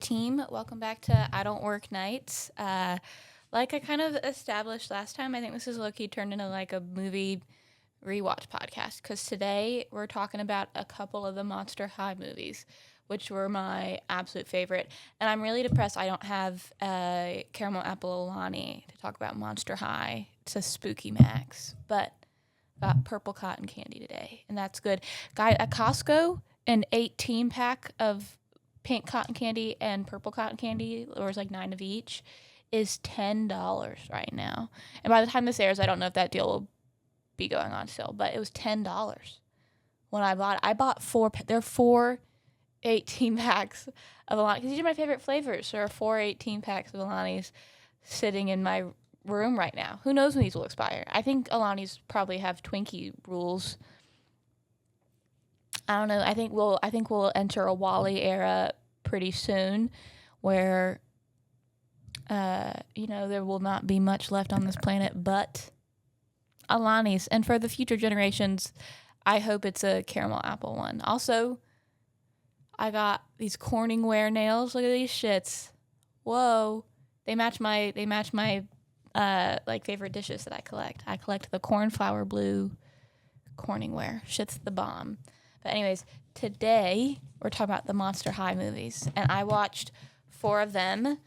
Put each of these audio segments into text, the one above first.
team? Welcome back to I Don't Work Nights. Like I kind of established last time, I think this is low-key turned into like a movie rewatch podcast because today we're talking about a couple of the Monster High movies, which were my absolute favorite. And I'm really depressed I don't have Caramel Apple Alani to talk about Monster High. It's a spooky max, but got purple cotton candy today, and that's good. Guy at Costco, an 18-pack of pink cotton candy and purple cotton candy, or it's like 9 of each, is $10 right now. And by the time this airs, I don't know if that deal will be going on still, but it was $10 when I bought it. I bought there are four 18 packs of Alani, because these are my favorite flavors. There are four 18 packs of Alani's sitting in my room right now. Who knows when these will expire? I think Alani's probably have Twinkie rules. I don't know. I think we'll enter a Wally era pretty soon, where there will not be much left on this planet but Alani's. And for the future generations, I hope it's a caramel apple one. Also, I got these Corningware nails. Look at these shits. Whoa. They match my favorite dishes that I collect. I collect the cornflower blue Corningware. Shit's the bomb. But anyways, today we're talking about the Monster High movies, and I watched 4 of them,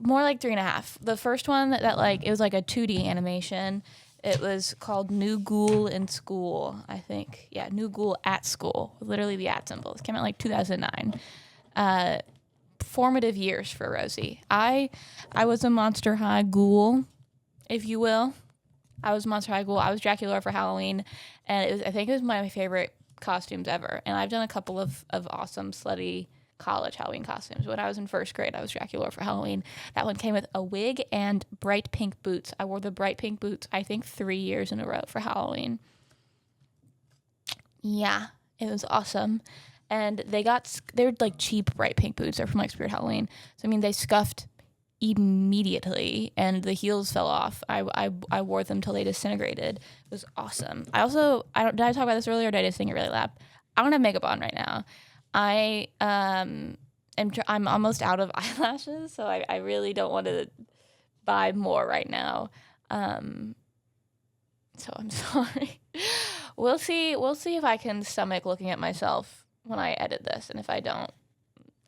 more like 3.5. The first one that it was like a 2D animation. It was called New Ghoul in School, I think. Yeah, New Ghoul at School, literally the at symbol. It came out like 2009. Formative years for Rosie. I was a Monster High ghoul, if you will. I was Monster High ghoul. I was Draculara for Halloween, and I think it was my favorite costumes ever. And I've done a couple of awesome slutty college Halloween costumes. When I was in first grade, I was Draculara for Halloween. That one came with a wig and bright pink boots. I wore the bright pink boots, I think 3 years in a row for Halloween. Yeah, it was awesome. And they're like cheap bright pink boots. They're from like Spirit Halloween. So, I mean, they scuffed immediately and the heels fell off. I wore them till they disintegrated. It was awesome. Did I talk about this earlier or did I just sing it really loud? I don't have makeup on right now. I'm almost out of eyelashes, so I really don't want to buy more right now. So I'm sorry. We'll see if I can stomach looking at myself when I edit this, and if I don't,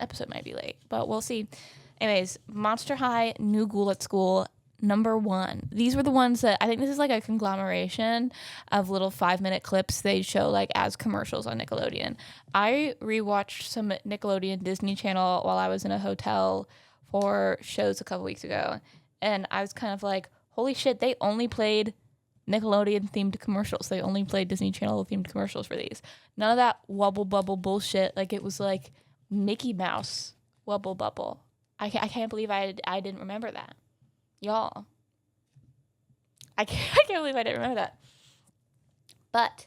episode might be late, but we'll see. Anyways, Monster High, New Ghoul at School, number 1. These were the ones that, I think this is like a conglomeration of little 5-minute clips they show like as commercials on Nickelodeon. I rewatched some Nickelodeon Disney Channel while I was in a hotel for shows a couple weeks ago, and I was kind of like, holy shit, they only played Nickelodeon themed commercials. They only played Disney Channel themed commercials for these. None of that wubble bubble bullshit. Like, it was like Mickey Mouse wubble bubble. I can't believe I didn't remember that, y'all. I can't believe I didn't remember that. But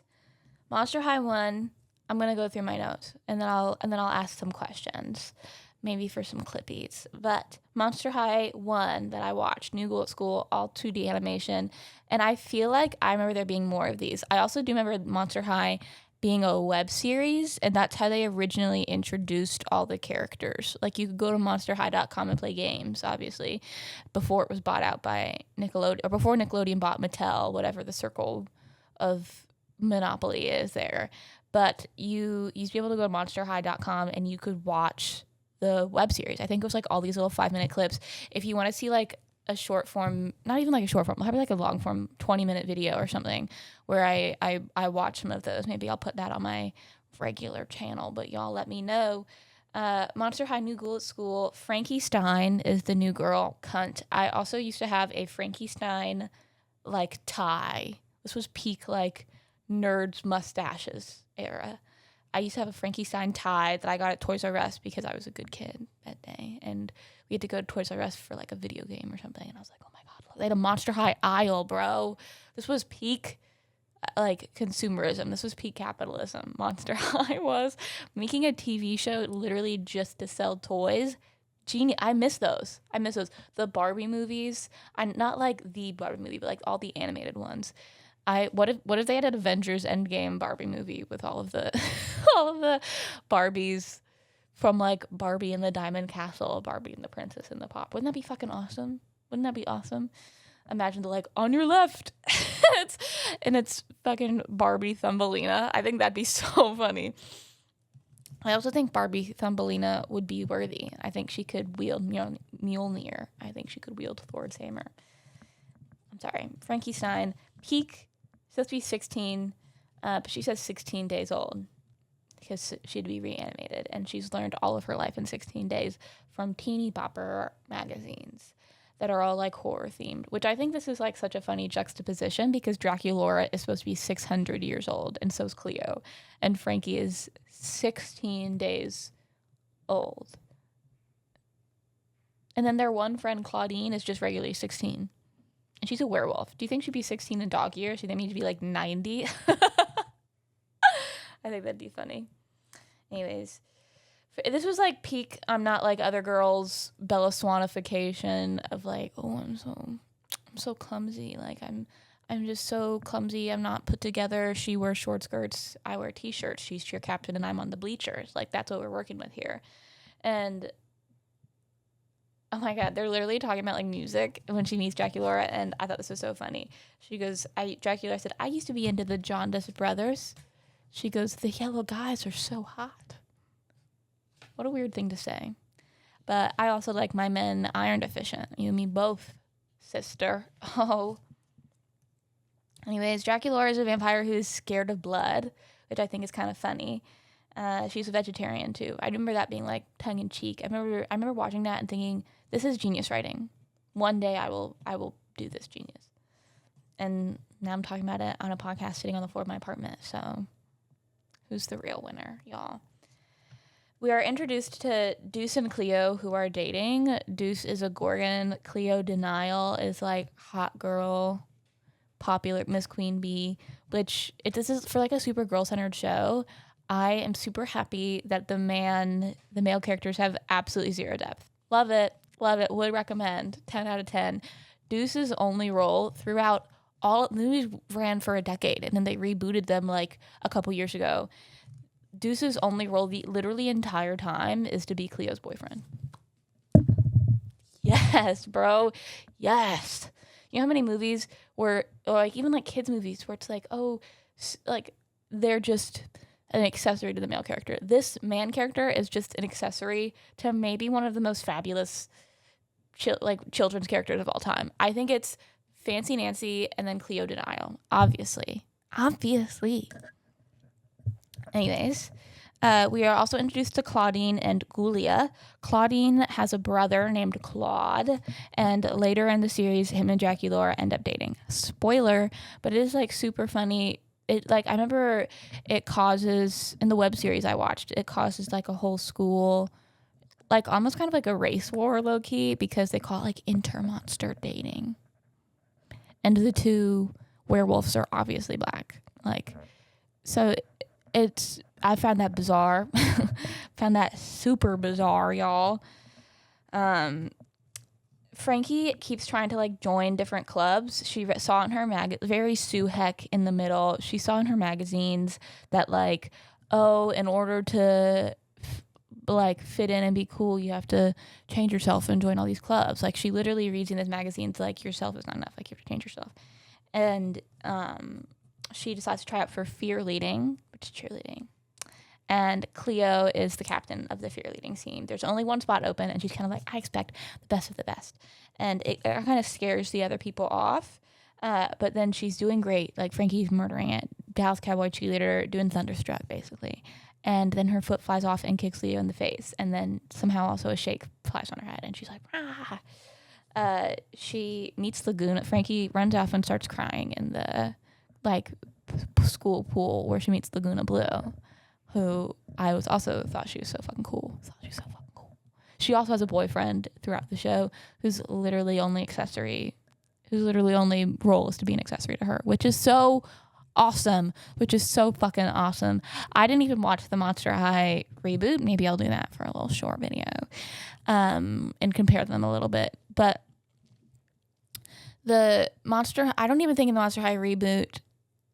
Monster High 1, I'm gonna go through my notes and then I'll ask some questions, maybe for some clippies. But Monster High 1 that I watched, New Ghoul at School, all 2D animation, and I feel like I remember there being more of these. I also do remember Monster High being a web series, and that's how they originally introduced all the characters. Like, you could go to monsterhigh.com and play games, obviously, before it was bought out by Nickelodeon, or before Nickelodeon bought Mattel, whatever the circle of monopoly is there. But you used to be able to go to monsterhigh.com and you could watch the web series. I think it was like all these little 5-minute clips. If you want to see like a short form, not even like a short form, probably like a long form 20-minute video or something where I watch some of those. Maybe I'll put that on my regular channel, but y'all let me know. Monster High, New Ghoul at School. Frankie Stein is the new girl. Cunt. I also used to have a Frankie Stein like tie. This was peak like nerds mustaches era. I used to have a Frankie Stein tie that I got at Toys R Us because I was a good kid that day, and we had to go to Toys R Us for like a video game or something, and I was like, oh my god, they had a Monster High aisle, bro. This was peak like consumerism. This was peak capitalism. Monster High was making a TV show literally just to sell toys. Genius. I miss those. The Barbie movies. I'm not like the Barbie movie, but like all the animated ones. What if they had an Avengers Endgame Barbie movie with all of the all of the Barbies from like Barbie and the Diamond Castle, Barbie and the Princess and the Pop. Wouldn't that be fucking awesome? Wouldn't that be awesome? Imagine the like on your left, it's fucking Barbie Thumbelina. I think that'd be so funny. I also think Barbie Thumbelina would be worthy. I think she could wield Mjolnir. I think she could wield Thor's hammer. I'm sorry, Frankie Stein. Peak supposed to be 16, but she says 16 days old because she'd be reanimated, and she's learned all of her life in 16 days from teeny bopper magazines that are all like horror themed, which I think this is like such a funny juxtaposition because Draculara is supposed to be 600 years old and so is Cleo, and Frankie is 16 days old. And then their one friend Claudine is just regularly 16. And she's a werewolf. Do you think she'd be 16 in dog years? Do you think she'd be like 90? I think that'd be funny. Anyways, this was like peak I'm not like other girls Bella Swanification of like, oh, I'm so clumsy. Like I'm just so clumsy. I'm not put together. She wears short skirts. I wear t-shirts. She's cheer captain and I'm on the bleachers. Like that's what we're working with here. And oh my God, they're literally talking about like music when she meets Draculara, and I thought this was so funny. She goes, Draculara said, I used to be into the Jaundice Brothers. She goes, the yellow guys are so hot. What a weird thing to say. But I also like my men iron deficient. You and me both, sister. Oh. Anyways, Draculara is a vampire who's scared of blood, which I think is kind of funny. She's a vegetarian too. I remember that being like tongue in cheek. I remember watching that and thinking, this is genius writing. One day I will do this genius. And now I'm talking about it on a podcast sitting on the floor of my apartment. So who's the real winner, y'all? We are introduced to Deuce and Cleo, who are dating. Deuce is a Gorgon. Cleo Denial is like hot girl, popular Miss Queen Bee, which this is for like a super girl-centered show. I am super happy that the male characters have absolutely zero depth. Love it. Would recommend. 10 out of 10. Deuce's only role throughout all the movies ran for a decade, and then they rebooted them like a couple years ago. Deuce's only role the literally entire time is to be Cleo's boyfriend. Yes, bro. Yes. You know how many movies where, or like even like kids movies where it's like, oh, like they're just an accessory to the male character. This man character is just an accessory to maybe one of the most fabulous children's characters of all time. I think it's Fancy Nancy and then Cleo Denial. Obviously. Anyways, we are also introduced to Claudine and Gulia. Claudine has a brother named Claude, and later in the series, him and Draculara end up dating. Spoiler, but it is like super funny. It like I remember it causes in the web series I watched, it causes like a whole school, like almost kind of like a race war low key, because they call it like intermonster dating, and the two werewolves are obviously black. Like, so it's I found that bizarre, found that super bizarre, y'all. Frankie keeps trying to like join different clubs. She saw in her very Sue Heck in the middle. She saw in her magazines that like, oh, in order to like fit in and be cool, you have to change yourself and join all these clubs. Like she literally reads in these magazines like yourself is not enough. Like you have to change yourself. And she decides to try out for fear leading, which is cheerleading. And Cleo is the captain of the fear leading team. There's only one spot open, and she's kind of like, I expect the best of the best. And it kind of scares the other people off. But then she's doing great. Like, Frankie's murdering it. Dallas Cowboy cheerleader doing Thunderstruck, basically. And then her foot flies off and kicks Leo in the face. And then somehow also a shake flies on her head. And she's like, ah. She meets Laguna. Frankie runs off and starts crying in the, like, school pool where she meets Laguna Blue, who I was also thought she was so fucking cool. She also has a boyfriend throughout the show whose literally only role is to be an accessory to her, which is so awesome, which is so fucking awesome. I didn't even watch the Monster High reboot. Maybe I'll do that for a little short video and compare them a little bit. But I don't even think in the Monster High reboot,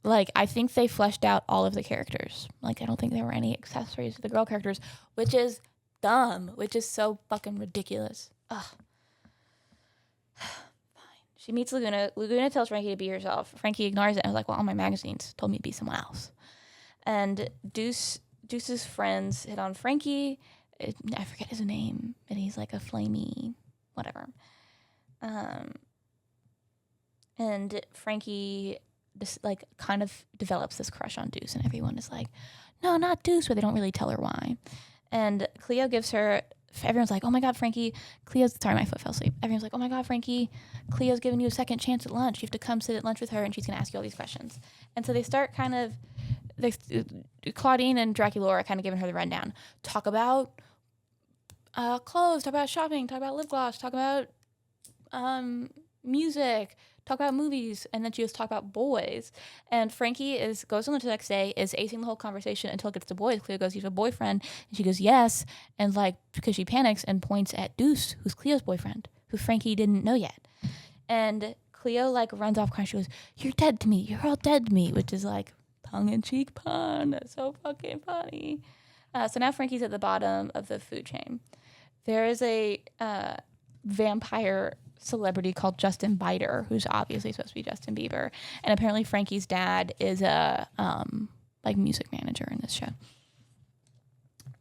like, I think they fleshed out all of the characters. Like, I don't think there were any accessories to the girl characters, which is dumb, which is so fucking ridiculous. Ugh. She meets Laguna. Laguna tells Frankie to be herself. Frankie ignores it and was like, well, all my magazines told me to be someone else. And Deuce's friends hit on Frankie. I forget his name, but he's like a flamey whatever. And Frankie just like kind of develops this crush on Deuce, and everyone is like, no, not Deuce, but they don't really tell her why. And Cleo gives her, everyone's like, oh my God, Frankie, sorry, my foot fell asleep. Everyone's like, oh my God, Frankie, Cleo's giving you a second chance at lunch. You have to come sit at lunch with her, and she's going to ask you all these questions. And so they start kind of, Claudine and Draculara kind of giving her the rundown. Talk about clothes, talk about shopping, talk about lip gloss, talk about music, talk about movies, and then she just talk about boys. And Frankie goes on the next day, is acing the whole conversation until it gets to boys. Cleo goes, you have a boyfriend? And she goes, yes. And like, because she panics and points at Deuce, who's Cleo's boyfriend, who Frankie didn't know yet. And Cleo like runs off crying. She goes, you're dead to me. You're all dead to me, which is like tongue-in-cheek pun. That's so fucking funny. So now Frankie's at the bottom of the food chain. There is a vampire celebrity called Justin Bieber, who's obviously supposed to be Justin Bieber, and apparently Frankie's dad is a like music manager in this show.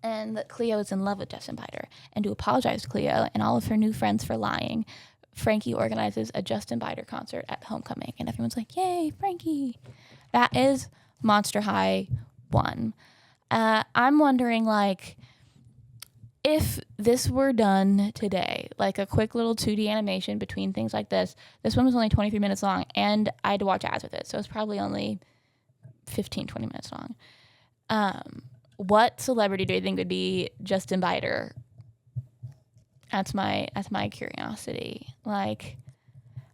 And Cleo is in love with Justin Bieber, and to apologize to Cleo and all of her new friends for lying, Frankie organizes a Justin Bieber concert at homecoming, and everyone's like, yay, Frankie. That is Monster High 1. I'm wondering, like, if this were done today, like a quick little 2D animation between things like this one was only 23 minutes long, and I had to watch ads with it, so it's probably only 15, 20 minutes long. What celebrity do you think would be Justin Bieber? That's my curiosity. Like,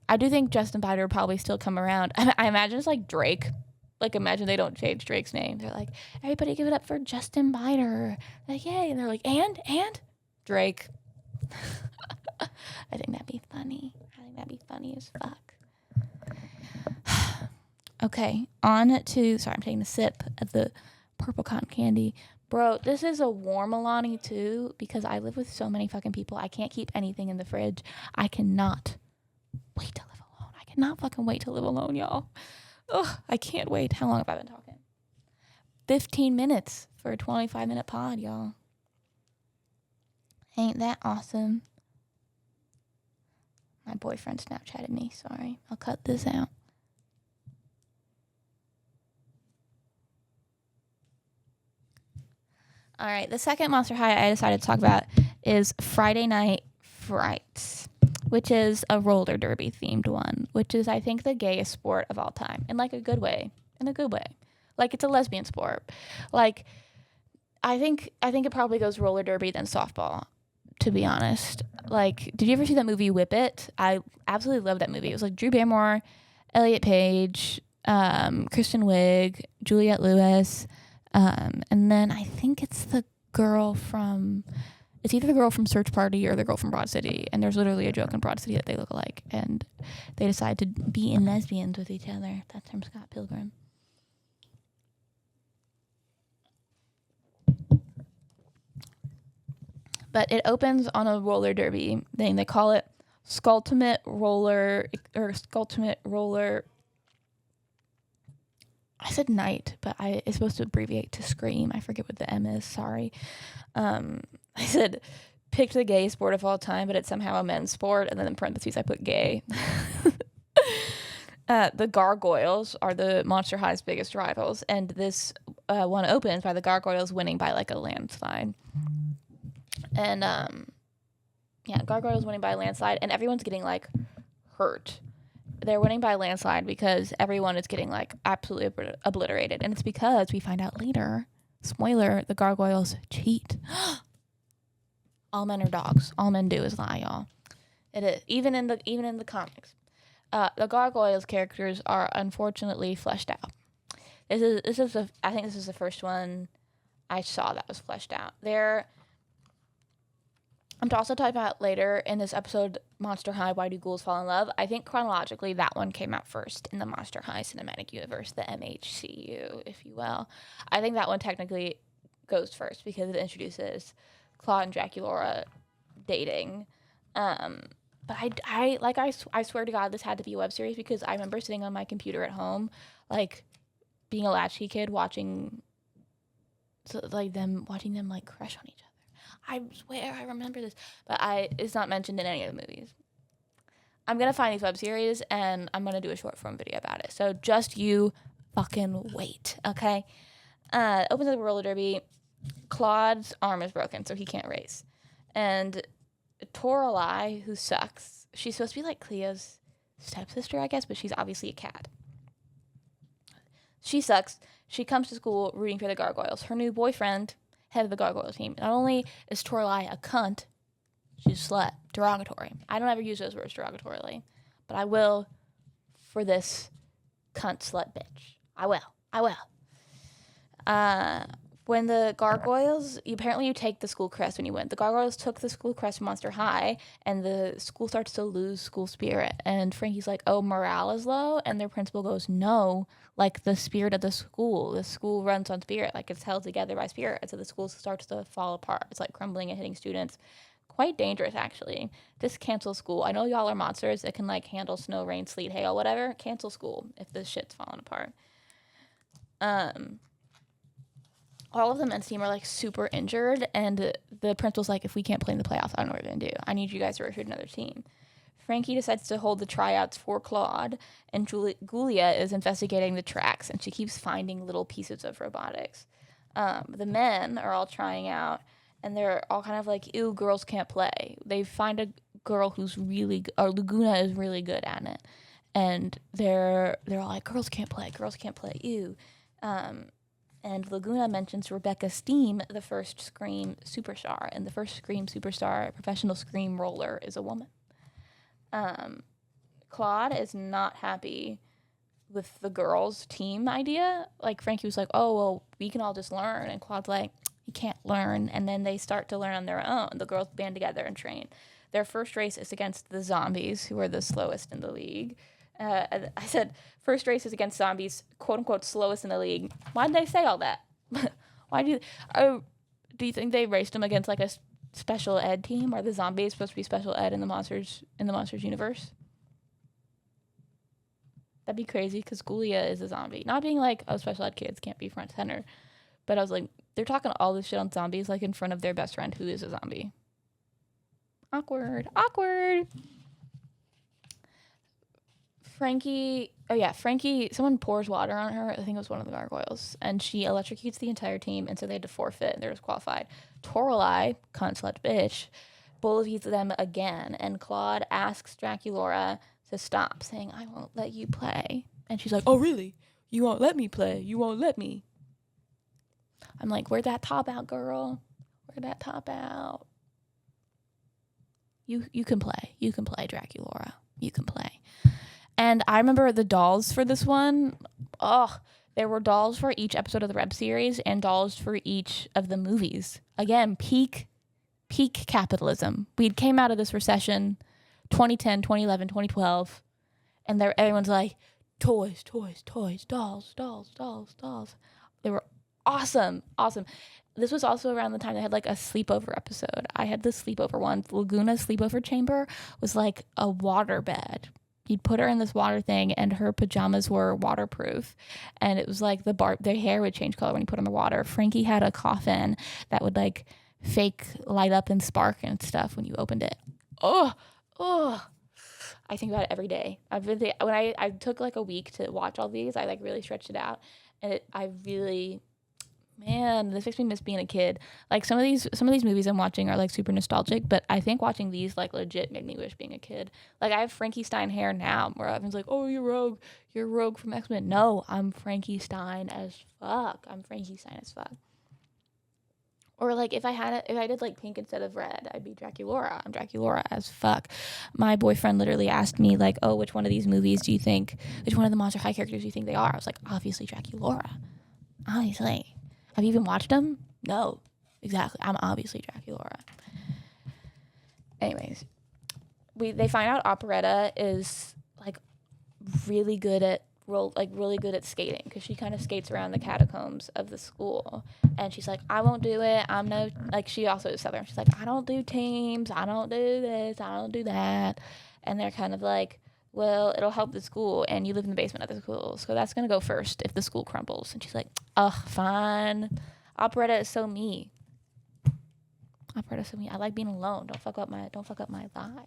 I do think Justin Bieber would probably still come around. I imagine it's like Drake. Like, imagine they don't change Drake's name. They're like, everybody give it up for Justin Bieber. Like, yay. And they're like, and? Drake. I think that'd be funny. I think that'd be funny as fuck. Okay, on to, sorry, I'm taking a sip of the purple cotton candy. Bro, this is a warm Alani too, because I live with so many fucking people. I can't keep anything in the fridge. I cannot wait to live alone. I cannot fucking wait to live alone, y'all. Ugh, I can't wait. How long have I been talking? 15 minutes for a 25-minute pod, y'all. Ain't that awesome? My boyfriend Snapchatted me. Sorry. I'll cut this out. All right. The second Monster High I decided to talk about is Friday Night Frights, which is a roller derby themed one, which is, I think, the gayest sport of all time, in like a good way. Like, it's a lesbian sport. Like, I think it probably goes roller derby than softball, to be honest. Like, did you ever see that movie Whip It? I absolutely love that movie. It was like Drew Barrymore, Elliot Page, Kristen Wiig, Juliette Lewis, and then I think it's the girl from... It's either the girl from Search Party or the girl from Broad City, and there's literally a joke in Broad City that they look alike, and they decide to be in lesbians with each other. That's from Scott Pilgrim. But it opens on a roller derby thing. They call it Skultimate Roller, or Skultimate Roller. I said night, but it's supposed to abbreviate to Scream. I forget what the M is. Sorry. I said, picked the gay sport of all time, but it's somehow a men's sport. And then in parentheses, I put gay. The Gargoyles are the Monster High's biggest rivals. And this one opens by the Gargoyles winning by like a landslide. And, Gargoyles winning by a landslide. And everyone's getting like hurt. They're winning by a landslide because everyone is getting like absolutely obliterated. And it's because we find out later, spoiler, the Gargoyles cheat. All men are dogs. All men do is lie, y'all. It is even in the comics. The Gargoyles characters are unfortunately fleshed out. I think this is the first one I saw that was fleshed out. I'm also talking about later in this episode, Monster High, Why Do Ghouls Fall in Love? I think chronologically that one came out first in the Monster High cinematic universe, the MHCU, if you will. I think that one technically goes first because it introduces Claude and Draculara dating. But I swear to God, this had to be a web series because I remember sitting on my computer at home, like being a latchkey kid watching them like crush on each other. I swear I remember this, but it's not mentioned in any of the movies. I'm gonna find these web series and I'm gonna do a short form video about it. So just you fucking wait, okay? Opens the roller derby. Claude's arm is broken, so he can't race. And Toralei, who sucks, she's supposed to be like Cleo's stepsister, I guess, but she's obviously a cat. She sucks. She comes to school rooting for the Gargoyles. Her new boyfriend, head of the Gargoyle team. Not only is Toralei a cunt, she's a slut. Derogatory. I don't ever use those words derogatorily, but I will for this cunt slut bitch. I will. When the Gargoyles, apparently you take the school crest when you win. The Gargoyles took the school crest from Monster High, and the school starts to lose school spirit. And Frankie's like, oh, morale is low? And their principal goes, no, like the spirit of the school runs on spirit, like it's held together by spirit. And so the school starts to fall apart. It's like crumbling and hitting students. Quite dangerous, actually. Just cancel school. I know y'all are monsters. It can like handle snow, rain, sleet, hail, whatever. Cancel school if this shit's falling apart. All of the men's team are like super injured, and the principal's like, if we can't play in the playoffs, I don't know what we're gonna do. I need you guys to recruit another team. Frankie decides to hold the tryouts for Claude, and Julia is investigating the tracks, and she keeps finding little pieces of robotics. The men are all trying out, and they're all kind of like, ew, girls can't play. They find a girl who's Laguna is really good at it, and they're all like, girls can't play, ew. And Laguna mentions Rebecca Steam, the first Scream superstar. And the first Scream superstar, professional Scream roller, is a woman. Claude is not happy with the girls' team idea. Like, Frankie was like, oh, well, we can all just learn. And Claude's like, you can't learn. And then they start to learn on their own. The girls band together and train. Their first race is against the zombies, who are the slowest in the league. I said, first race is against zombies, quote-unquote, slowest in the league. Why did they say all that? Why do you think they raced them against, like, a special ed team? Are the zombies supposed to be special ed in the Monsters universe? That'd be crazy, because Ghoulia is a zombie. Not being like, oh, special ed kids can't be front center. But I was like, they're talking all this shit on zombies, like, in front of their best friend, who is a zombie. Awkward. Frankie, someone pours water on her. I think it was one of the Gargoyles. And she electrocutes the entire team, and so they had to forfeit, and they're disqualified. Toralei, cunt slut bitch, bullies them again, and Claude asks Draculara to stop, saying, I won't let you play. And she's like, oh, really? You won't let me play? You won't let me? I'm like, wear that top out, girl. Wear that top out. You can play. You can play, Draculara. You can play. And I remember the dolls for this one. Oh, there were dolls for each episode of the web series and dolls for each of the movies. Again, peak capitalism. We came out of this recession, 2010, 2011, 2012, and everyone's like, toys, dolls. They were awesome. This was also around the time they had like a sleepover episode. I had the sleepover one. Laguna's sleepover chamber was like a water bed. You'd put her in this water thing, and her pajamas were waterproof. And it was like their hair would change color when you put them in the water. Frankie had a coffin that would like fake light up and spark and stuff when you opened it. Oh, I think about it every day. When I took like a week to watch all these, I like really stretched it out, and man, this makes me miss being a kid. Like some of these movies I'm watching are like super nostalgic, but I think watching these like legit made me wish being a kid. Like I have Frankie Stein hair now, where everyone's like, "Oh, you're Rogue from X-Men." No, I'm Frankie Stein as fuck. Or like if I did like pink instead of red, I'd be Draculara. I'm Draculara as fuck. My boyfriend literally asked me like, "Oh, which one of these movies do you think? Which one of the Monster High characters do you think they are?" I was like, "Obviously Draculara. Obviously." Have you even watched them? No. Exactly. I'm obviously Draculara. Anyways, they find out Operetta is like really good at really good at skating because she kind of skates around the catacombs of the school, and she's like, I won't do it. I'm no like she also is Southern. She's like, I don't do teams. I don't do this. I don't do that, and they're kind of like, well, it'll help the school, and you live in the basement of the school, so that's gonna go first if the school crumbles. And she's like, ugh, fine. Operetta is so me. Operetta's so me. I like being alone. Don't fuck up my vibe.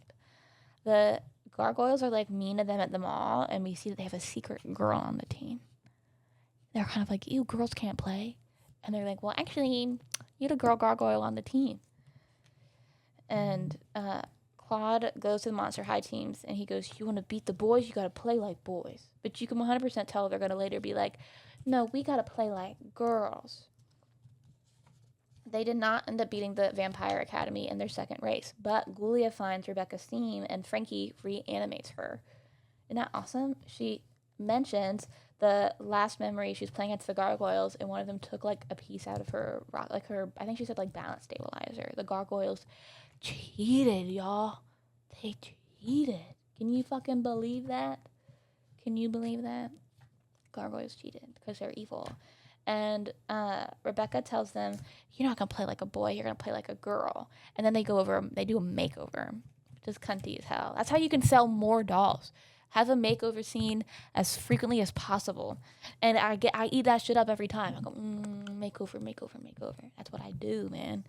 The gargoyles are like mean to them at the mall, and we see that they have a secret girl on the team. They're kind of like, ew, girls can't play. And they're like, well, actually, you're the girl gargoyle on the team. And Claude goes to the Monster High teams, and he goes, you want to beat the boys? You got to play like boys. But you can 100% tell they're going to later be like, no, we got to play like girls. They did not end up beating the Vampire Academy in their second race, but Ghoulia finds Rebecca's theme, and Frankie reanimates her. Isn't that awesome? She mentions the last memory she was playing against the gargoyles, and one of them took like a piece out of her rock, like her, I think she said like balance stabilizer. The gargoyles cheated, y'all. They cheated. Can you fucking believe that? Can you believe that? Gargoyles cheated because they're evil. And Rebecca tells them, you're not going to play like a boy, you're going to play like a girl. And then they do a makeover, which is cunty as hell. That's how you can sell more dolls. Have a makeover scene as frequently as possible. And I eat that shit up every time. I go, makeover. That's what I do, man.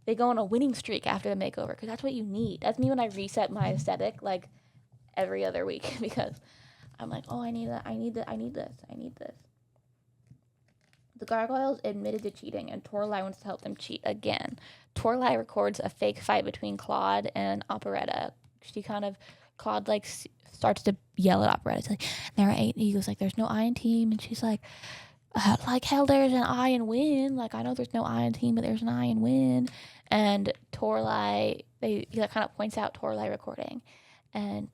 They go on a winning streak after the makeover because that's what you need. That's me when I reset my aesthetic like every other week because I'm like, oh, I need this. The gargoyles admitted to cheating, and Torlai wants to help them cheat again. Torlai records a fake fight between Claude and Operetta. Claude like starts to yell at Operetta. It's like, there are 8. He goes like, there's no I in team, and she's like hell, there's an I in win. Like, I know there's no I in team, but there's an I in win. And Torlai, he kind of points out Torlai recording, and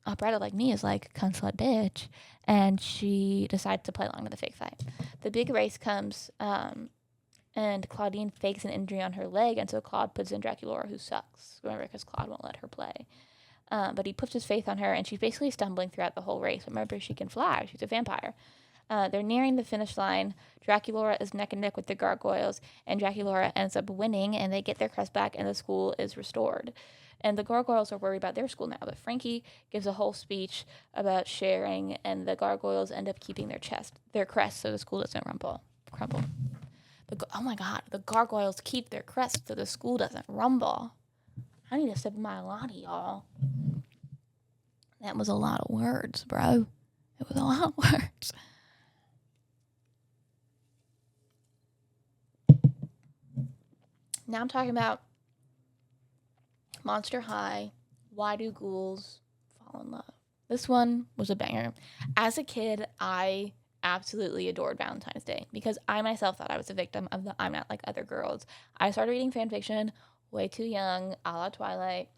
Operetta, like me, is like, cunt slut bitch. And she decides to play along to the fake fight. The big race comes, and Claudine fakes an injury on her leg, and so Claude puts in Draculara, who sucks. Remember, because Claude won't let her play. But he puts his faith on her, and she's basically stumbling throughout the whole race. Remember, she can fly. She's a vampire. They're nearing the finish line. Draculara is neck and neck with the gargoyles, and Draculara ends up winning, and they get their crest back, and the school is restored. And the gargoyles are worried about their school now, but Frankie gives a whole speech about sharing, and the gargoyles end up keeping their crest, so the school doesn't crumble. Oh my god, the gargoyles keep their crest so the school doesn't rumble. I need to sip my latte, y'all. That was a lot of words, bro. It was a lot of words. Now I'm talking about Monster High, Why Do Ghouls Fall in Love? This one was a banger. As a kid, I absolutely adored Valentine's Day because I myself thought I was a victim of the I'm not like other girls. I started reading fan fiction way too young, a la Twilight.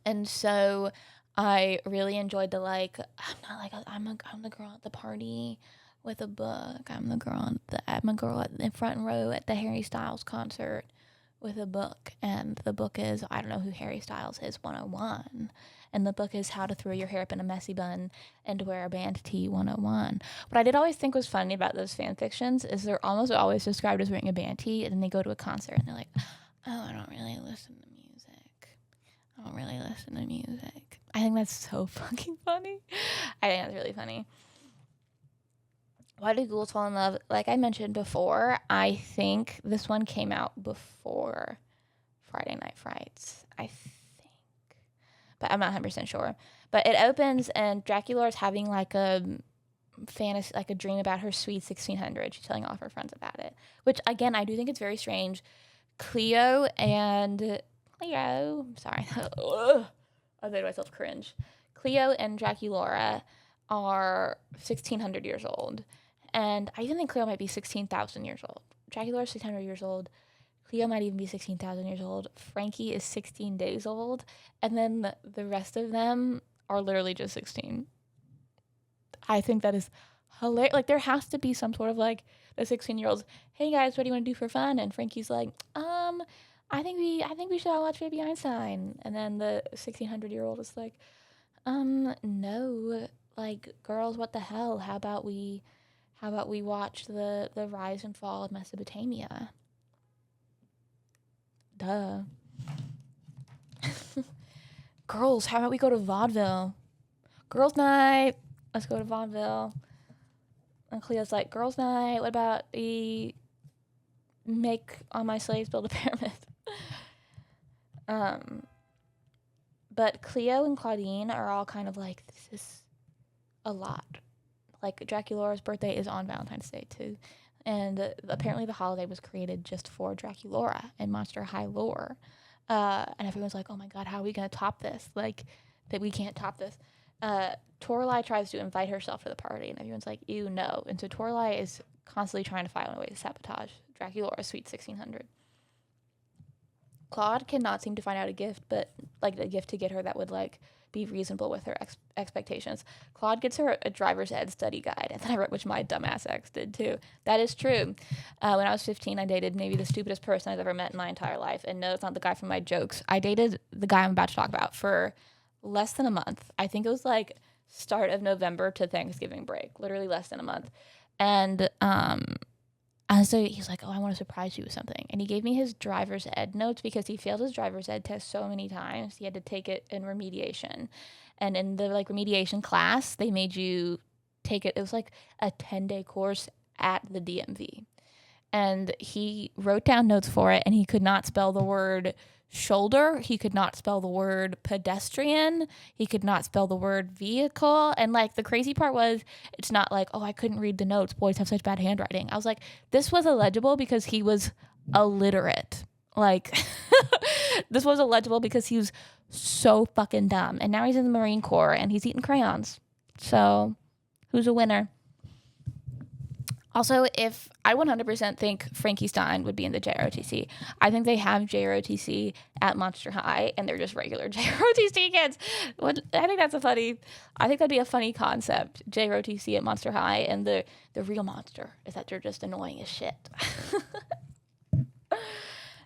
And so I really enjoyed the like, I'm the girl at the party with a book. I'm a girl in front row at the Harry Styles concert with a book, and the book is, I don't know who Harry Styles is, 101, and the book is How to Throw Your Hair Up in a Messy Bun and to Wear a Band Tee 101. What I did always think was funny about those fan fictions is they're almost always described as wearing a band tee, and then they go to a concert and they're like, oh, I don't really listen to music. I think that's so fucking funny. I think that's really funny. Why Do Ghouls Fall in Love? Like I mentioned before, I think this one came out before Friday Night Frights. I think. But I'm not 100% sure. But it opens and Draculara is having like a fantasy, like a dream about her sweet 1600. She's telling all of her friends about it. Which, again, I do think it's very strange. Cleo, sorry. I made myself cringe. Cleo and Draculara are 1600 years old. And I even think Cleo might be 16,000 years old. Dracula is 600 years old. Cleo might even be 16,000 years old. Frankie is 16 days old. And then the rest of them are literally just 16. I think that is hilarious. Like, there has to be some sort of, like, the 16-year-olds, hey, guys, what do you want to do for fun? And Frankie's like, I think we should all watch Baby Einstein. And then the 1600-year-old is like, no, like, girls, what the hell? How about we watch the rise and fall of Mesopotamia? Duh. Girls, how about we go to vaudeville? Girls' night. Let's go to vaudeville. And Cleo's like, girls' night. What about we make all my slaves build a pyramid? But Cleo and Claudine are all kind of like, this is a lot. Like, Draculaura's birthday is on Valentine's Day, too. And apparently the holiday was created just for Draculara and Monster High lore. And everyone's like, oh my god, how are we going to top this? Like, that we can't top this. Toralei tries to invite herself to the party, and everyone's like, ew, no. And so Toralei is constantly trying to find a way to sabotage Draculaura's Sweet 1600. Claude cannot seem to find out a gift, but, like, a gift to get her that would, like, be reasonable with her expectations. Claude gets her a driver's ed study guide, and then I wrote, which my dumbass ex did too. That is true. When I was 15, I dated maybe the stupidest person I've ever met in my entire life, and no, it's not the guy from my jokes. I dated the guy I'm about to talk about for less than a month. I think it was like start of November to Thanksgiving break, literally less than a month. And so he's like, oh, I want to surprise you with something. And he gave me his driver's ed notes because he failed his driver's ed test so many times. He had to take it in remediation. And in the, like, remediation class, they made you take it. It was like a 10-day course at the DMV. And he wrote down notes for it, and he could not spell the word shoulder. He could not spell the word pedestrian. He could not spell the word vehicle. And, like, the crazy part was, it's not like, oh, I couldn't read the notes. Boys have such bad handwriting. I was like, this was illegible because he was illiterate. Like, this was illegible because he was so fucking dumb. And now he's in the Marine Corps, and he's eating crayons. So, who's a winner? Also, if I 100% think Frankie Stein would be in the JROTC, I think they have JROTC at Monster High, and they're just regular JROTC kids. I think that'd be a funny concept. JROTC at Monster High, and the real monster is that they're just annoying as shit.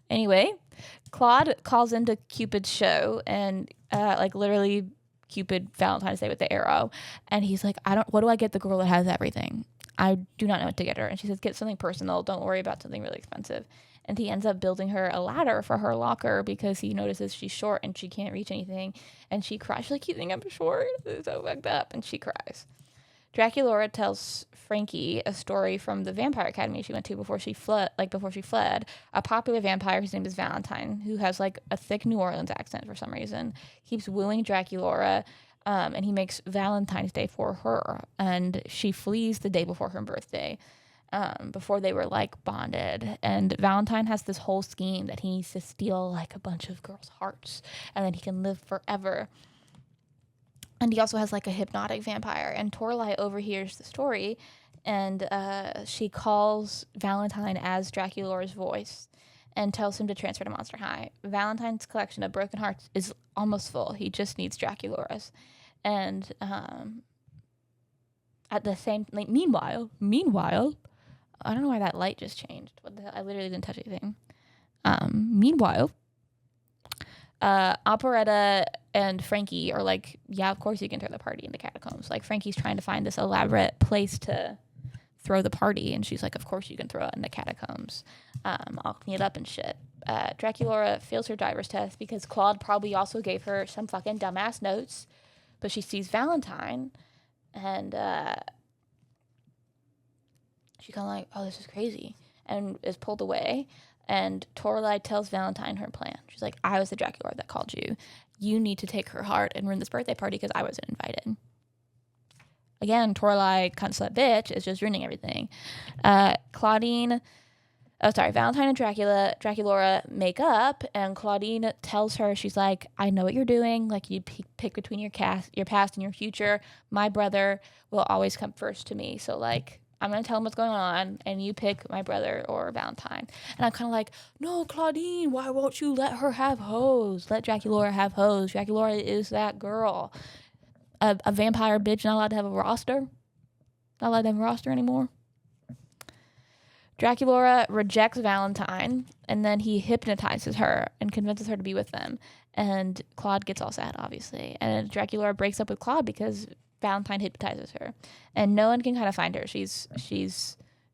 Anyway, Claude calls into Cupid's show, and like, literally Cupid Valentine's Day with the arrow, and he's like, what do I get the girl that has everything? I do not know what to get her. And she says, get something personal. Don't worry about something really expensive. And he ends up building her a ladder for her locker because he notices she's short and she can't reach anything. And she cries. She's like, you think I'm short? This is so fucked up. And she cries. Draculaura tells Frankie a story from the Vampire Academy she went to before she fled. A popular vampire whose name is Valentine, who has, like, a thick New Orleans accent for some reason, keeps wooing Draculaura. And he makes Valentine's Day for her, and she flees the day before her birthday, before they were, like, bonded. And Valentine has this whole scheme that he needs to steal, like, a bunch of girls' hearts, and then he can live forever. And he also has, like, a hypnotic vampire. And Toralei overhears the story, and she calls Valentine as Draculaura's voice and tells him to transfer to Monster High. Valentine's collection of broken hearts is almost full. He just needs Draculaura's. And at the same, like, meanwhile, I don't know why that light just changed. What the hell? I literally didn't touch anything. Meanwhile, Operetta and Frankie are like, yeah, of course you can throw the party in the catacombs. Like, Frankie's trying to find this elaborate place to throw the party, and she's like, of course you can throw it in the catacombs. I'll clean it up and shit. Draculaura fails her driver's test because Claude probably also gave her some fucking dumbass notes, but she sees Valentine, and she's kind of like, oh, this is crazy, and is pulled away. And Toralei tells Valentine her plan. She's like, I was the Draculaura that called you. You need to take her heart and ruin this birthday party because I wasn't invited. Again, Toralei, cunt slut bitch, is just ruining everything. Valentine and Draculaura make up, and Claudine tells her, she's like, I know what you're doing. Like, you pick between your past and your future. My brother will always come first to me. So, like, I'm going to tell him what's going on, and you pick my brother or Valentine. And I'm kind of like, no, Claudine, why won't you let her have hoes? Let Draculaura have hoes. Draculaura is that girl. A vampire bitch not allowed to have a roster? Not allowed to have a roster anymore? Draculaura rejects Valentine, and then he hypnotizes her and convinces her to be with them. And Claude gets all sad, obviously. And Draculaura breaks up with Claude because Valentine hypnotizes her, and no one can kind of find her. She's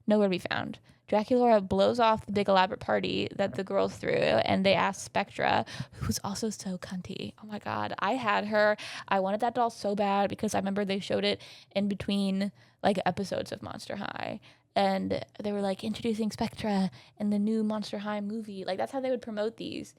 nowhere to be found. Draculara blows off the big elaborate party that the girls threw, and they ask Spectra, who's also so cunty. Oh my god, I had her. I wanted that doll so bad because I remember they showed it in between like episodes of Monster High, and they were like introducing Spectra in the new Monster High movie. Like that's how they would promote these.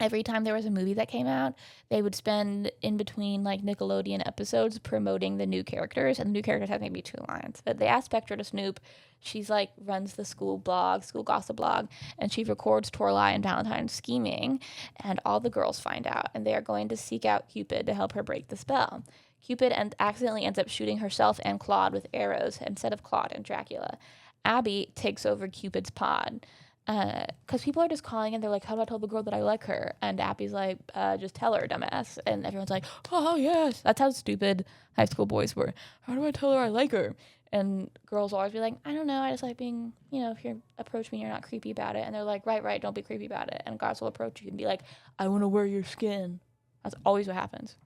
Every time there was a movie that came out, they would spend in between like Nickelodeon episodes promoting the new characters, and the new characters have maybe 2 lines. But they asked Spectra to snoop. She's like runs the school gossip blog, and she records Torlai and Valentine scheming, and all the girls find out, and they are going to seek out Cupid to help her break the spell. Cupid accidentally ends up shooting herself and Claude with arrows instead of Claude and Dracula. Abby takes over Cupid's pod. Because people are just calling and they're like, how do I tell the girl that I like her? And Abby's like, just tell her, dumbass. And everyone's like, oh, yes. That's how stupid high school boys were. How do I tell her I like her? And girls will always be like, I don't know. I just like being, if you approach me, you're not creepy about it. And they're like, right, don't be creepy about it. And guys will approach you and be like, I want to wear your skin. That's always what happens.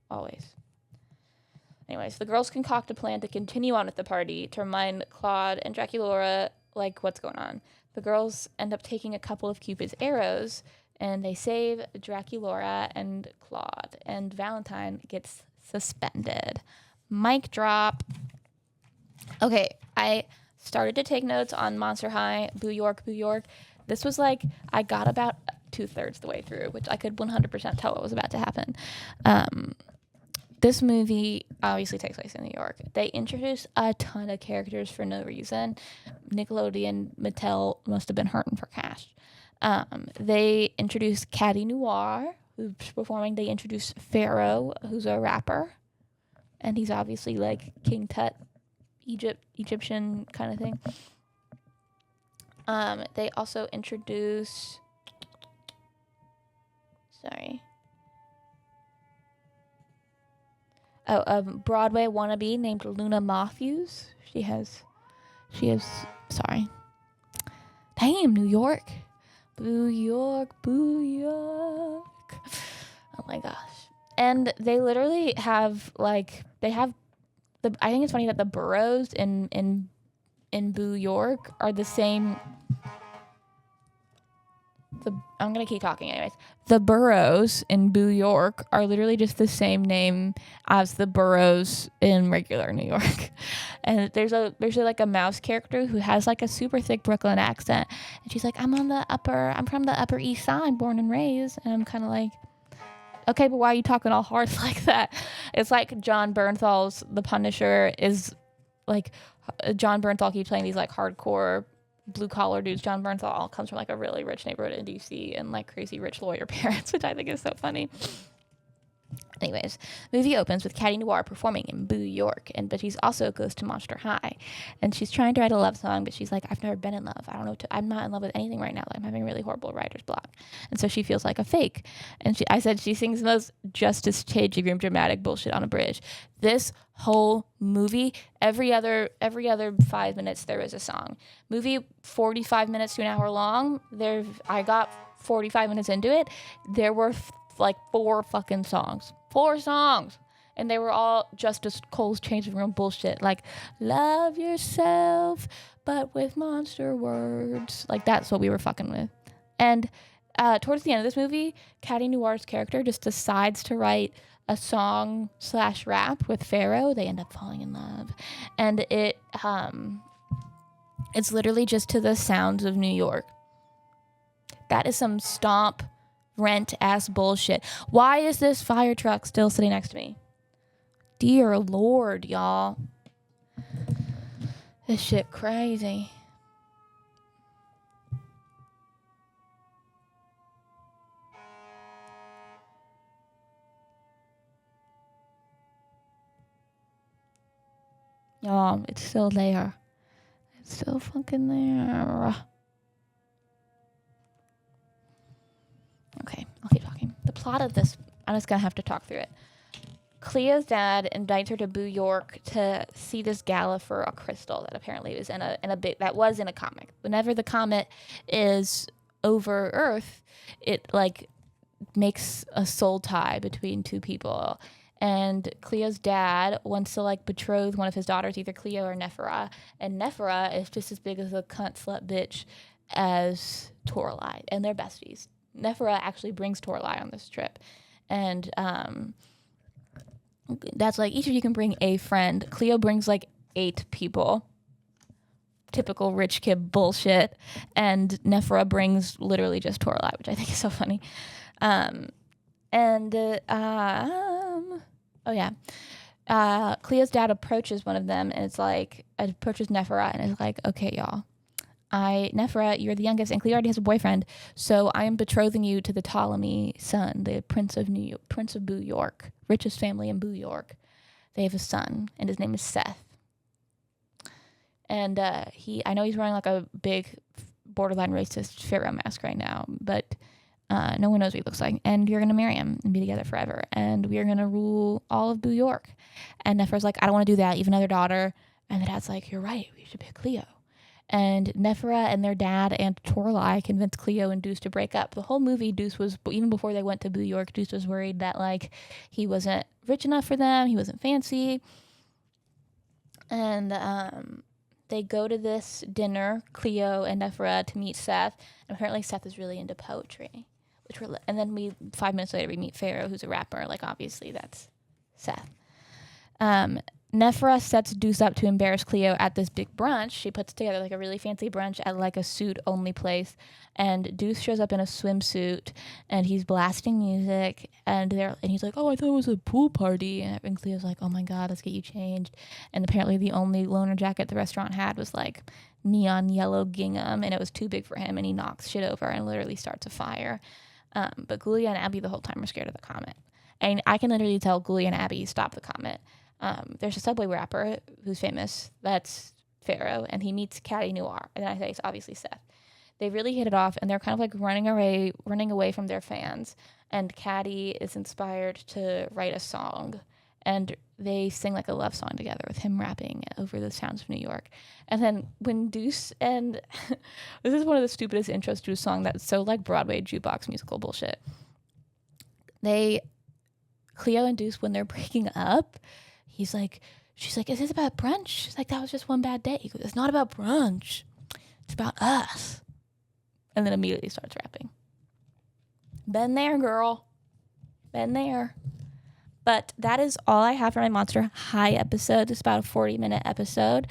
Always. Anyways, the girls concoct a plan to continue on with the party to remind Claude and Draculara, like, what's going on. The girls end up taking a couple of Cupid's arrows, and they save Draculara and Claude, and Valentine gets suspended. Mic drop. Okay, I started to take notes on Monster High, Boo York. This was like, I got about 2/3 the way through, which I could 100% tell what was about to happen. This movie obviously takes place in New York. They introduce a ton of characters for no reason. Nickelodeon, Mattel must have been hurting for cash. They introduce Caddy Noir, who's performing. They introduce Pharaoh, who's a rapper. And he's obviously like King Tut, Egyptian kind of thing. They also introduce... a Broadway wannabe named Luna Matthews. She has, sorry. Damn, New York. Boo York. Oh my gosh. And they literally have, I think it's funny that the boroughs in Boo York are the same. I'm going to keep talking anyways. The boroughs in Boo York are literally just the same name as the boroughs in regular New York. And there's like a mouse character who has like a super thick Brooklyn accent. And she's like, I'm from the Upper East Side, born and raised. And I'm kind of like, okay, but why are you talking all hard like that? It's like John Bernthal's The Punisher is like, John Bernthal keeps playing these like hardcore blue collar dudes. John Bernthal comes from like a really rich neighborhood in DC and like crazy rich lawyer parents, which I think is so funny. Anyways, movie opens with Caddy Noir performing in Boo York, but she's also goes to Monster High, and she's trying to write a love song, but she's like, I've never been in love. I'm not in love with anything right now. Like, I'm having really horrible writer's block, and so she feels like a fake. And I said she sings the most Justice changing room dramatic bullshit on a bridge. This whole movie, every other 5 minutes there is a song. Movie 45 minutes to an hour long. I got 45 minutes into it. There were like 4 fucking songs. 4 songs. And they were all Justice Cole's changing room bullshit. Like, love yourself, but with monster words. Like, that's what we were fucking with. And towards the end of this movie, Caddy Noir's character just decides to write a song / rap with Pharaoh. They end up falling in love. And it's literally just to the sounds of New York. That is some stomp rent ass bullshit. Why is this fire truck still sitting next to me? Dear Lord, y'all. This shit crazy. Y'all, it's still there. It's still fucking there. Okay, I'll keep talking. The plot of this, I'm just going to have to talk through it. Clea's dad invites her to Boo York to see this gala for a crystal that apparently was in a comic. Whenever the comet is over Earth, it like makes a soul tie between 2 people. And Cleo's dad wants to like betroth one of his daughters, either Cleo or Nephra. And Nephra is just as big as a cunt slut bitch as Toralei, and they're besties. Nephra actually brings Toralei on this trip, and that's like each of you can bring a friend. Cleo brings like 8 people. Typical rich kid bullshit. And Nephra brings literally just Toralei, which I think is so funny. Cleo's dad approaches one of them, and it's like approaches Nephra, and is like, okay, y'all. Nephra, you're the youngest, and Cleo already has a boyfriend, so I am betrothing you to the Ptolemy son, the Prince of Boo York, richest family in Boo York. They have a son, and his name is Seth. And I know he's wearing like a big borderline racist pharaoh mask right now, but no one knows what he looks like. And you're going to marry him and be together forever. And we are going to rule all of Boo York. And Nephra's like, I don't want to do that. You have another daughter. And the dad's like, you're right. We should pick Cleo. And Nephra and their dad and Toralei convinced Cleo and Deuce to break up. The whole movie, Deuce was, even before they went to Boo York, Deuce was worried that like he wasn't rich enough for them. He wasn't fancy. And they go to this dinner, Cleo and Nephra, to meet Seth. And apparently Seth is really into poetry. And then 5 minutes later, we meet Pharaoh, who's a rapper. Like, obviously, that's Seth. Nephra sets Deuce up to embarrass Cleo at this big brunch. She puts together like a really fancy brunch at like a suit-only place. And Deuce shows up in a swimsuit, and he's blasting music. And he's like, oh, I thought it was a pool party. And Cleo's like, oh my God, let's get you changed. And apparently the only loaner jacket the restaurant had was like neon yellow gingham, and it was too big for him, and he knocks shit over and literally starts a fire. But Ghoulia and Abby the whole time are scared of the comet. And I can literally tell Ghoulia and Abby, stop the comet. There's a Subway rapper who's famous. That's Pharaoh, and he meets Caddy Noir, and I say it's obviously Seth. They really hit it off, and they're kind of like running away from their fans. And Caddy is inspired to write a song, and they sing like a love song together with him rapping over the sounds of New York. And then when Deuce and this is one of the stupidest intros to a song that's so like Broadway jukebox musical bullshit. Cleo and Deuce, when they're breaking up, she's like, is this about brunch? She's like, that was just one bad day. He goes, it's not about brunch. It's about us. And then immediately starts rapping. Been there, girl. Been there. But that is all I have for my Monster High episode. It's about a 40-minute episode.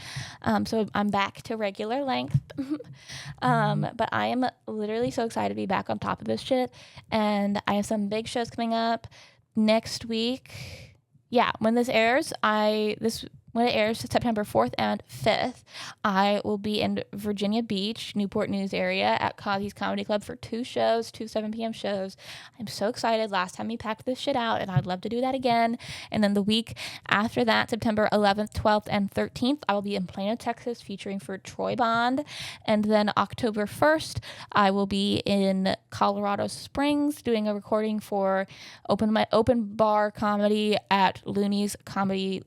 So I'm back to regular length. But I am literally so excited to be back on top of this shit. And I have some big shows coming up next week. Yeah, when this airs, when it airs September 4th and 5th, I will be in Virginia Beach, Newport News area at Kazi's Comedy Club for 2 shows, 2 7 p.m. shows. I'm so excited. Last time we packed this shit out, and I'd love to do that again. And then the week after that, September 11th, 12th, and 13th, I will be in Plano, Texas, featuring for Troy Bond. And then October 1st, I will be in Colorado Springs doing a recording for my open bar comedy at Looney's Comedy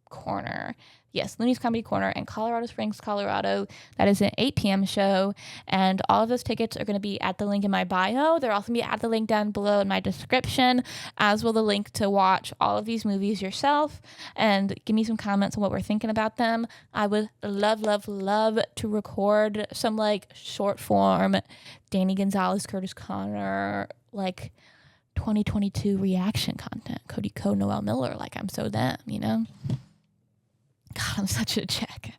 Corner. Yes, Looney's Comedy Corner in Colorado Springs, Colorado. That is an 8 p.m. show, and all of those tickets are going to be at the link in my bio. They're also going to be at the link down below in my description, as will the link to watch all of these movies yourself and give me some comments on what we're thinking about them. I would love to record some like short form Danny Gonzalez, Curtis Connor, like 2022 reaction content. Cody Ko, Noel Miller, like I'm so them, you know? God, I'm such a jackass.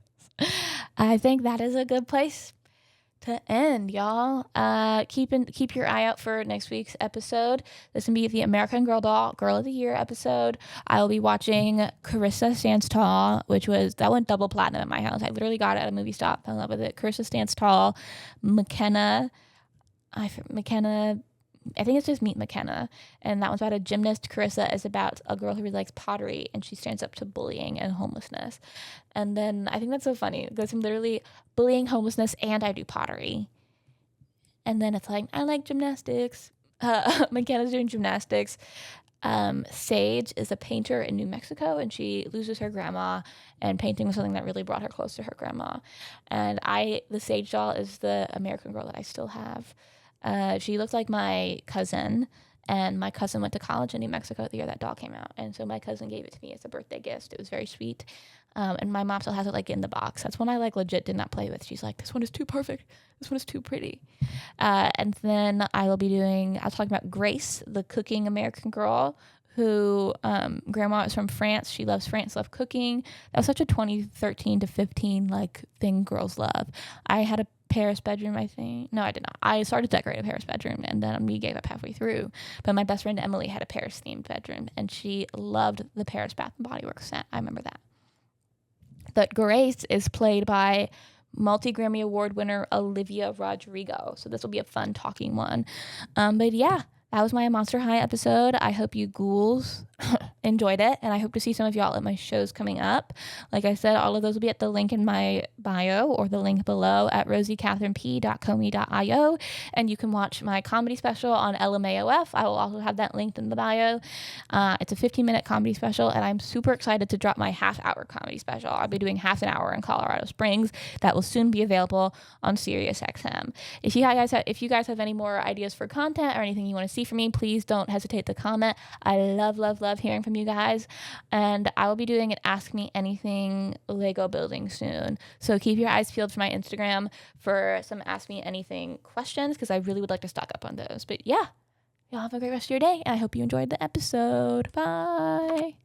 I think that is a good place to end, y'all. Keep your eye out for next week's episode. This will be the American Girl Doll Girl of the Year episode. I will be watching Carissa Stands Tall, that went double platinum at my house. I literally got it at a movie stop, fell in love with it. Carissa Stands Tall, McKenna, I think it's just Meet McKenna, and that one's about a gymnast. Carissa is about a girl who really likes pottery, and she stands up to bullying and homelessness. And then I think that's so funny because I'm literally bullying, homelessness, and I do pottery. And then it's like, I like gymnastics. McKenna's doing gymnastics. Sage is a painter in New Mexico, and she loses her grandma, and painting was something that really brought her close to her grandma. And the Sage doll is the American Girl that I still have. She looked like my cousin, And my cousin went to college in New Mexico the year that doll came out. And so my cousin gave it to me as a birthday gift. It was very sweet. And my mom still has it like in the box. That's one I like legit did not play with. She's like, this one is too perfect. This one is too pretty. And then I was talking about Grace, the cooking American girl who grandma is from France. She loves France, loved cooking. That was such a 2013 to 15 like thing girls love. I had a Paris bedroom, I think. No, I did not. I started to decorate a Paris bedroom and then we gave up halfway through. But my best friend Emily had a Paris themed bedroom and she loved the Paris Bath and Body Works scent. I remember that. But Grace is played by multi-Grammy Award winner Olivia Rodrigo. So this will be a fun talking one. But yeah, that was my Monster High episode. I hope you ghouls enjoyed it, and I hope to see some of y'all at my shows coming up. Like I said, all of those will be at the link in my bio or the link below at rosiecatherinep.comey.io, and you can watch my comedy special on LMAOF. I will also have that linked in the bio. It's a 15-minute comedy special, and I'm super excited to drop my half-hour comedy special. I'll be doing half an hour in Colorado Springs. That will soon be available on SiriusXM. If you guys have any more ideas for content or anything you want to see from me, please don't hesitate to comment. I love hearing from you guys, and I will be doing an Ask Me Anything Lego building soon, so keep your eyes peeled for my Instagram for some Ask Me Anything questions, because I really would like to stock up on those. But yeah, y'all have a great rest of your day, and I hope you enjoyed the episode. Bye.